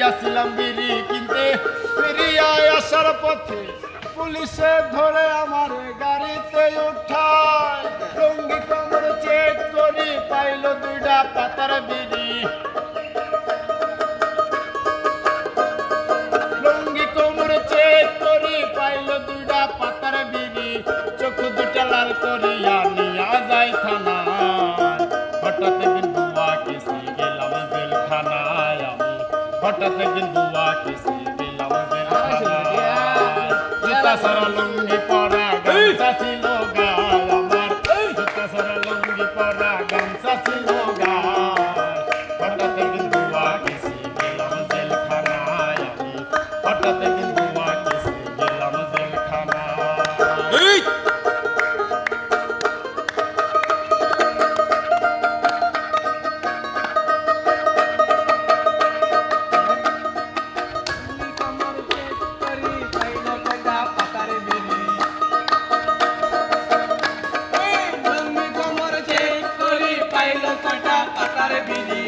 যাইতাছিলাম বিড়ি কিনতে, ফিরিয়ায় আসার পথে পুলিশে ধরে আমার গাড়িতে উঠায়। লুঙ্গি কোমর চেক করি পাইল দুইটা পাতার বিড়ি। লুঙ্গি কোমর চেক করি পাইল দুইটা পাতার বিড়ি। চোখ দুটা লাল করিয়া নিয়া যাই থানায়। হঠাৎ একদিন বুয়া কেসে গেলাম জেলখানায় আমি। হঠাৎ একদিন বুয়া কেসে গেলাম জেলখানায়। জুতা সারা লুঙ্গি পরা গামছা ছিল গায় আমার। জুতা সারা লুঙ্গি পরা গামছা ছিল গায়। হঠাৎ একদিন বুয়া কেসে গেলাম জেলখানায় আমি। হঠাৎ একদিন বুয়া কেসে গেলাম জেলখানায়। লুঙ্গি কোমর চেক করি পাইল কটা পাতার বিড়ি।